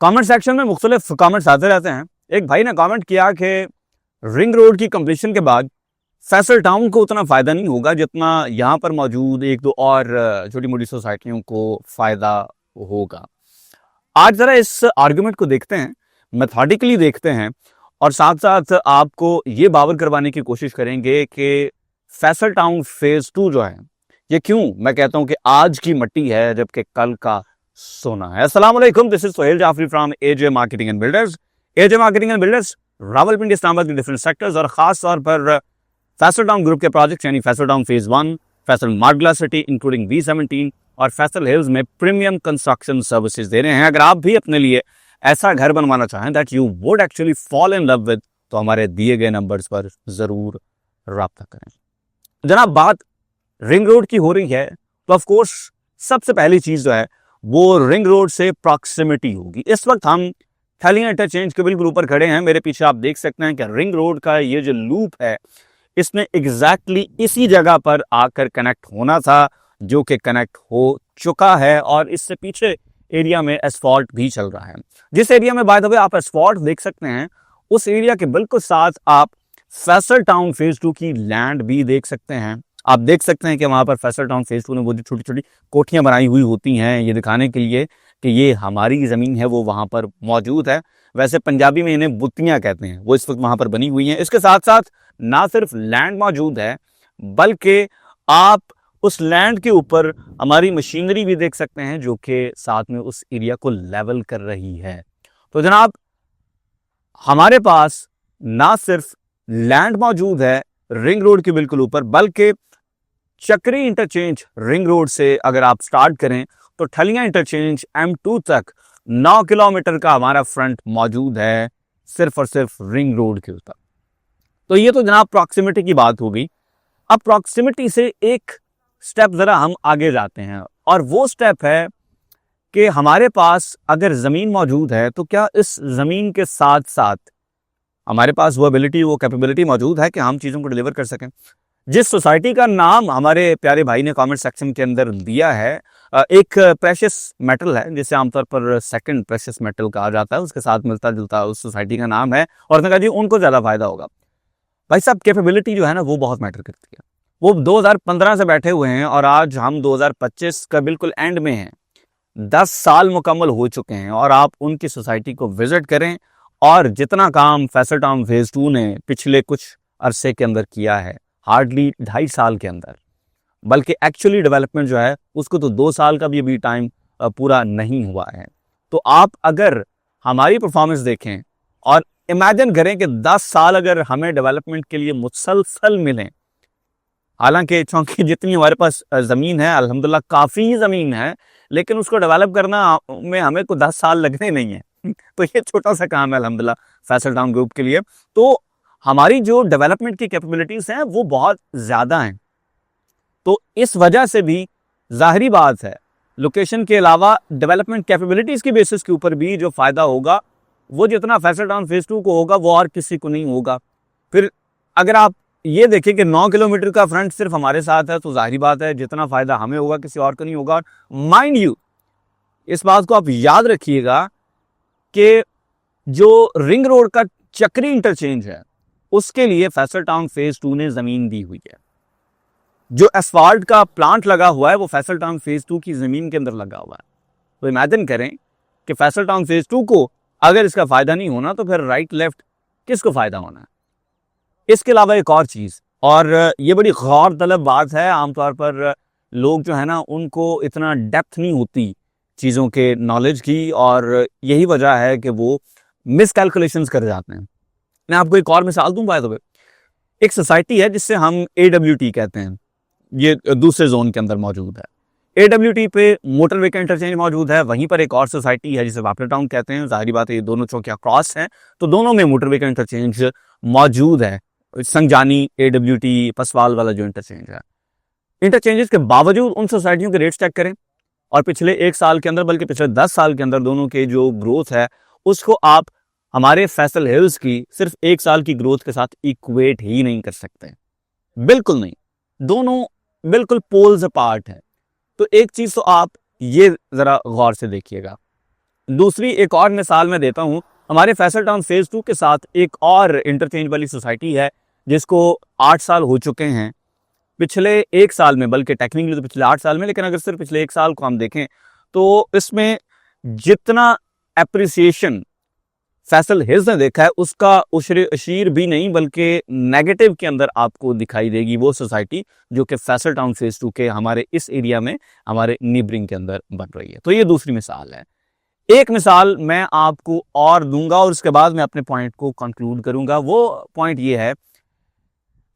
Comment section में मुख्तलिफ comments आते रहते हैं। एक भाई ने कमेंट किया कि रिंग रोड की कंप्लीशन के बाद फैसल टाउन को उतना फ़ायदा नहीं होगा जितना यहाँ पर मौजूद एक दो और छोटी मोटी सोसाइटियों को फ़ायदा होगा। आज ज़रा इस आर्गुमेंट को देखते हैं, मेथोडिकली देखते हैं, और साथ साथ आपको ये बावर करवाने की कोशिश करेंगे कि फैसल टाउन फेज़ 2 जो है ये क्यों मैं कहता हूँ कि आज की मट्टी है जबकि कल का सोना है। अस्सलाम वालेकुम, this is Sohail Jafri from AJ marketing and builders. AJ marketing and builders Rawalpindi Islamabad के डिफरेंट सेक्टर्स और खास तौर पर फैसल टाउन ग्रुप के प्रोजेक्ट यानी Faisal town phase 1, Faisal Margalla city including V17 और फैसल हिल्स में प्रीमियम कंस्ट्रक्शन सर्विसेज दे रहे हैं। अगर आप भी अपने लिए ऐसा घर बनवाना चाहें that you would actually fall in love with, तो हमारे दिए गए नंबर्स पर जरूर राब्ता करें। जनाब, बात रिंग रोड की हो रही है तो ऑफ कोर्स सबसे पहली चीज जो है वो रिंग रोड से प्रॉक्सिमिटी होगी। इस वक्त हम थलियां इंटरचेंज के बिल्कुल ऊपर खड़े हैं। मेरे पीछे आप देख सकते हैं कि रिंग रोड का ये जो लूप है इसने एग्जैक्टली इसी जगह पर आकर कनेक्ट होना था, जो कि कनेक्ट हो चुका है और इससे पीछे एरिया में एस्फॉल्ट भी चल रहा है। जिस एरिया में बाय द वे आप एस्फॉल्ट देख सकते हैं उस एरिया के बिल्कुल साथ आप फैसल टाउन फेज 2 की लैंड भी देख सकते हैं। आप देख सकते हैं कि वहां पर फैसल टाउन फेज 2 ने वो जो छोटी छोटी कोठियां बनाई हुई होती हैं ये दिखाने के लिए कि ये हमारी जमीन है, वो वहां पर मौजूद है। वैसे पंजाबी में इन्हें बुत्तियां कहते हैं, वो इस वक्त वहां पर बनी हुई हैं। इसके साथ साथ ना सिर्फ लैंड मौजूद है बल्कि आप उस लैंड के ऊपर हमारी मशीनरी भी देख सकते हैं जो कि साथ में उस एरिया को लेवल कर रही है। तो जनाब, हमारे पास ना सिर्फ लैंड मौजूद है रिंग रोड के बिल्कुल ऊपर, बल्कि चक्री इंटरचेंज रिंग रोड से अगर आप स्टार्ट करें तो ठलियां इंटरचेंज M2 तक 9 किलोमीटर का हमारा फ्रंट मौजूद है सिर्फ और सिर्फ रिंग रोड के ऊपर। तो ये तो जनाब प्रॉक्सिमिटी की बात हो गई। अब प्रॉक्सिमिटी से एक स्टेप जरा हम आगे जाते हैं और वो स्टेप है कि हमारे पास अगर जमीन मौजूद है तो क्या इस जमीन के साथ साथ हमारे पास वो एबिलिटी, वो कैपेबिलिटी मौजूद है कि हम चीज़ों को डिलीवर कर सकें। जिस सोसाइटी का नाम हमारे प्यारे भाई ने कमेंट सेक्शन के अंदर दिया है, एक प्रेशियस मेटल है जिसे आमतौर पर सेकंड प्रेशियस मेटल कहा जाता है, उसके साथ मिलता जुलता उस सोसाइटी का नाम है और उसने कहा जी उनको ज़्यादा फायदा होगा। भाई साहब, कैपेबिलिटी जो है ना वो बहुत मैटर करती है। वो 2015 से बैठे हुए हैं और आज हम 2025 का बिल्कुल एंड में हैं। 10 साल मुकम्मल हो चुके हैं और आप उनकी सोसाइटी को विजिट करें और जितना काम फैसल टाउन फेज 2 ने पिछले कुछ अरसे के अंदर किया है, हार्डली 2.5 साल के अंदर, बल्कि एक्चुअली डेवलपमेंट जो है उसको तो 2 साल का भी अभी टाइम पूरा नहीं हुआ है। तो आप अगर हमारी परफॉर्मेंस देखें और इमेजिन करें कि 10 साल अगर हमें डेवलपमेंट के लिए मुसलसल मिलें, हालांकि चूंकि जितनी हमारे पास ज़मीन है अल्हम्दुलिल्लाह काफ़ी ज़मीन है, लेकिन उसको डेवलप करना में हमें को 10 साल लगने नहीं है तो ये छोटा सा काम है अल्हम्दुलिल्लाह फैसल टाउन ग्रुप के लिए। तो हमारी जो डेवलपमेंट की कैपेबिलिटीज़ हैं वो बहुत ज़्यादा हैं। तो इस वजह से भी ज़ाहिरी बात है लोकेशन के अलावा डेवलपमेंट कैपेबिलिटीज़ की बेसिस के ऊपर भी जो फ़ायदा होगा वो जितना फैसल टाउन फेज 2 को होगा वो और किसी को नहीं होगा। फिर अगर आप ये देखें कि 9 किलोमीटर का फ्रंट सिर्फ हमारे साथ है तो जाहिर बात है जितना फ़ायदा हमें होगा किसी और को नहीं होगा। माइंड यू, इस बात को आप याद रखिएगा कि जो रिंग रोड का चक्री इंटरचेंज है उसके लिए फैसल टाउन फेज 2 ने ज़मीन दी हुई है। जो एस्फाल्ट का प्लांट लगा हुआ है वो फैसल टाउन फेज 2 की ज़मीन के अंदर लगा हुआ है। तो इमेजिन करें कि फैसल टाउन फेज 2 को अगर इसका फ़ायदा नहीं होना तो फिर राइट लेफ्ट किसको फ़ायदा होना है। इसके अलावा एक और चीज़, और ये बड़ी गौर तलब बात है, आमतौर पर लोग जो है ना उनको इतना डेप्थ नहीं होती चीज़ों के नॉलेज की और यही वजह है कि वो मिस कैलकुलेशंस कर जाते हैं। मैं आपको एक और मिसाल दूं। बाय द वे, एक सोसाइटी है जिससे हम AWT कहते हैं, ये दूसरे जोन के अंदर मौजूद है। AWT पे मोटरवे का इंटरचेंज मौजूद है। वहीं पर एक और सोसाइटी है जिसे वापला टाउन कहते हैं। जाहिर बात है ये दोनों चौकियाँ क्रॉस हैं तो दोनों में मोटरवे का इंटरचेंज मौजूद है। संजानी AWT पसवाल वाला जो इंटरचेंज है, इंटरचेंजेस के बावजूद उन सोसाइटियों के रेट्स चेक करें और पिछले 1 साल के अंदर बल्कि पिछले 10 साल के अंदर दोनों के जो ग्रोथ है उसको आप हमारे फैसल हिल्स की सिर्फ 1 साल की ग्रोथ के साथ इक्वेट ही नहीं कर सकते, बिल्कुल नहीं। दोनों बिल्कुल पोल्स अपार्ट है। तो एक चीज तो आप ये जरा गौर से देखिएगा दूसरी एक और मिसाल मैं देता हूँ, हमारे फैसल टाउन फेज 2 के साथ एक और इंटरचेंज वाली सोसाइटी है जिसको 8 साल हो चुके हैं। पिछले 1 साल में, बल्कि टेक्निकली तो पिछले 8 साल में, लेकिन अगर सिर्फ पिछले 1 साल को हम देखें तो इसमें जितना एप्रिसिएशन फैसल हिल्स ने देखा है उसका उशरे अशीर भी नहीं बल्कि नेगेटिव के अंदर आपको दिखाई देगी वो सोसाइटी जो कि फैसल टाउन फेज 2 के हमारे इस एरिया में, हमारे नीबरिंग के अंदर बन रही है। तो ये दूसरी मिसाल है। एक मिसाल मैं आपको और दूंगा और उसके बाद मैं अपने पॉइंट को कंक्लूड करूंगा। वो पॉइंट ये है,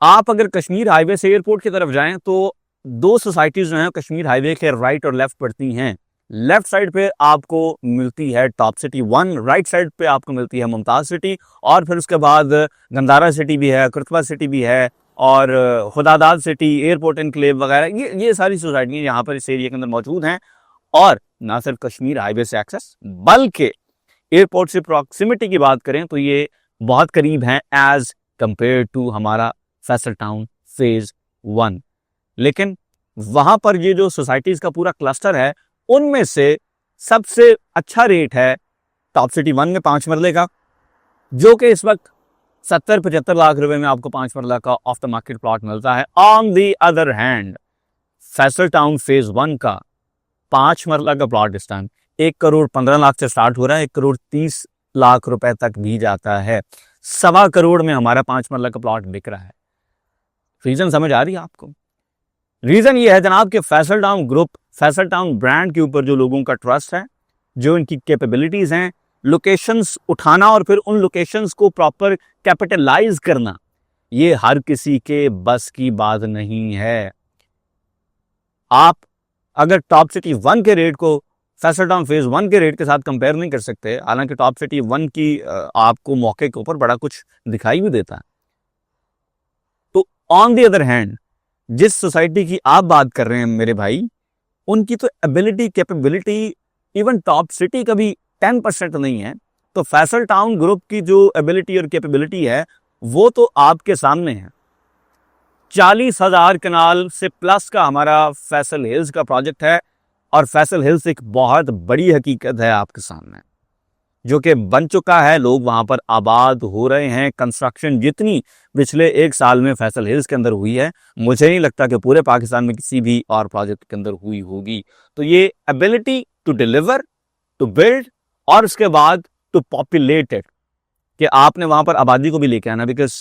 आप अगर कश्मीर हाईवे से एयरपोर्ट की तरफ जाएं तो 2 सोसाइटीज जो हैं कश्मीर हाईवे के राइट और लेफ्ट पड़ती हैं। लेफ्ट साइड पे आपको मिलती है टॉप सिटी 1, राइट साइड पे आपको मिलती है मुमताज सिटी, और फिर उसके बाद गंदारा सिटी भी है, कुर्तबा सिटी भी है, और खुदादाद सिटी, एयरपोर्ट एनक्लेव वगैरह, ये सारी सोसाइटियाँ यहाँ पर इस एरिया के अंदर मौजूद हैं। और ना सिर्फ कश्मीर हाईवे से एक्सेस बल्कि एयरपोर्ट से प्रॉक्सिमिटी की बात करें तो ये बहुत करीब हैं एज कंपेयर टू हमारा फैसल टाउन फेज 1। लेकिन वहां पर ये जो सोसाइटीज का पूरा क्लस्टर है उनमें से सबसे अच्छा रेट है टॉप सिटी 1 में 5 मरले का, जो कि इस वक्त 70-75 लाख रुपए में आपको 5 मरला का ऑफ द मार्केट प्लॉट मिलता है। On the other hand Faisal town phase 1 का 5 मरला का प्लॉट इस टाइम 1 करोड़ 15 लाख से स्टार्ट हो रहा है, 1 करोड़ 30 लाख रुपए तक भी जाता है। 1.25 करोड़ में हमारा 5 मरला का प्लॉट बिक रहा है। रीजन समझ आ रही है आपको? रीजन ये है जनाब कि Faisal town group, Faisal town brand के ऊपर जो लोगों का ट्रस्ट है, जो इनकी कैपेबिलिटीज हैं, लोकेशंस उठाना और फिर उन लोकेशंस को प्रॉपर कैपिटलाइज करना, ये हर किसी के बस की बात नहीं है। आप अगर टॉप सिटी 1 के रेट को फैसल टाउन फेज 1 के रेट के साथ कंपेयर नहीं कर सकते, हालांकि टॉप सिटी 1 की आपको मौके के ऊपर बड़ा कुछ दिखाई भी देता है। तो ऑन दी अदर हैंड जिस सोसाइटी की आप बात कर रहे हैं मेरे भाई, उनकी तो ability, capability even top city का भी 10% नहीं है। तो फैसल टाउन ग्रुप की जो एबिलिटी और कैपेबिलिटी है वो तो आपके सामने है। 40,000 कनाल से प्लस का हमारा फैसल हिल्स का प्रोजेक्ट है, और फैसल हिल्स एक बहुत बड़ी हकीकत है आपके सामने, जो कि बन चुका है, लोग वहां पर आबाद हो रहे हैं। कंस्ट्रक्शन जितनी पिछले 1 साल में फैसल हिल्स के अंदर हुई है, मुझे नहीं लगता कि पूरे पाकिस्तान में किसी भी और प्रोजेक्ट के अंदर हुई होगी। तो ये ability to deliver, to build और उसके बाद टू पॉपुलेट इट, कि आपने वहां पर आबादी को भी लेके आना, बिकॉज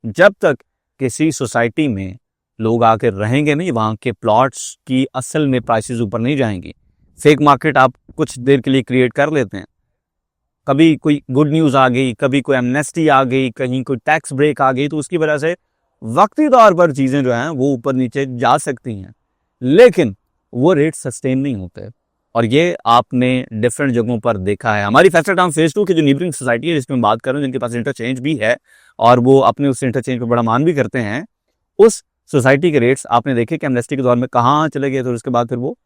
जब तक किसी सोसाइटी में लोग आकर रहेंगे नहीं, वहां के प्लॉट्स की असल में प्राइसेस ऊपर नहीं जाएंगी। फेक मार्केट आप कुछ देर के लिए क्रिएट कर लेते हैं, कभी कोई गुड न्यूज़ आ गई, कभी कोई एमनेस्टी आ गई, कहीं कोई टैक्स ब्रेक आ गई, तो उसकी वजह से वक्ती तौर पर चीज़ें जो हैं वो ऊपर नीचे जा सकती हैं, लेकिन वो रेट सस्टेन नहीं होते। और ये आपने डिफरेंट जगहों पर देखा है। हमारी फैसल टाउन फेज 2 की जो नीबरिंग सोसाइटी है जिसमें बात कर रहे हैं, जिनके पास इंटरचेंज भी है और वो अपने उस इंटरचेंज पर बड़ा मान भी करते हैं, उस सोसाइटी के रेट्स आपने देखे कि एमनेस्टी के दौर में कहाँ चले गए, तो उसके बाद फिर वो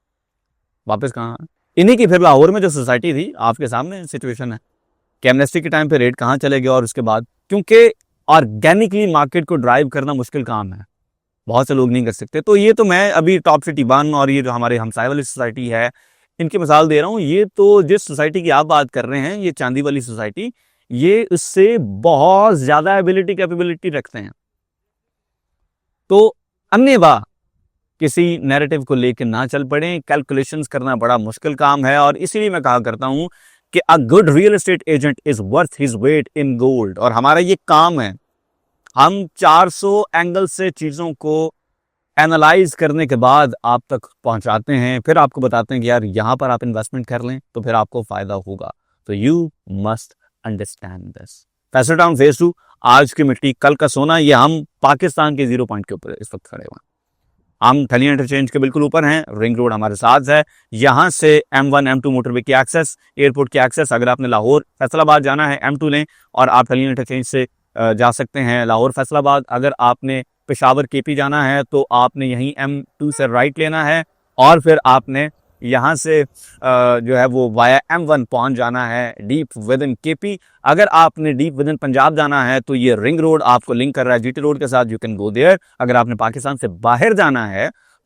वापस कहाँ। इन्हीं की फिर लाहौर में जो सोसाइटी थी, आपके सामने सिचुएशन है कि एमनेस्टी के टाइम पे रेट कहाँ चले गए, और उसके बाद क्योंकि ऑर्गेनिकली मार्केट को ड्राइव करना मुश्किल काम है, बहुत से लोग नहीं कर सकते। तो ये तो मैं अभी टॉप सिटी 1 और ये जो हमारे हमसाय वाली सोसाइटी है इनकी मिसाल दे रहा हूँ। ये तो जिस सोसाइटी की आप बात कर रहे हैं, ये चांदी वाली सोसाइटी, ये इससे बहुत ज्यादा एबिलिटी कैपेबिलिटी रखते हैं। तो अन्यथा किसी नैरेटिव को लेकर ना चल पड़े, कैलकुलेशंस करना बड़ा मुश्किल काम है। और इसीलिए मैं कहा करता हूं कि a good real estate agent is worth his weight in gold. और हमारा ये काम है, हम 400 एंगल से चीजों को एनालाइज करने के बाद आप तक पहुंचाते हैं, फिर आपको बताते हैं कि यार यहां पर आप इन्वेस्टमेंट कर लें तो फिर आपको फायदा होगा। तो you must understand this. Faisal town phase 2 आज की मिट्टी कल का सोना, ये हम पाकिस्तान के 0 पॉइंट के ऊपर इस वक्त खड़े हुए हैं। हम थलिया इंटरचेंज के बिल्कुल ऊपर हैं, रिंग रोड हमारे साथ है, यहाँ से M1 M2 मोटरवे की एक्सेस, एयरपोर्ट की एक्सेस। अगर आपने लाहौर फैसलाबाद जाना है M2 लें और आप थलिया इंटरचेंज से जा सकते हैं लाहौर फैसलाबाद। अगर आपने पेशावर KP जाना है तो आपने यहीं M2 से राइट लेना है और फिर आपने यहाँ से जो है वो वाया M1 पहुंच जाना है डीप विद इन KP। अगर आपने डीप विद इन पंजाब जाना है तो ये रिंग रोड आपको लिंक कर रहा है GT रोड के साथ, यू कैन गो देयर। अगर आपने पाकिस्तान से बाहर जाना है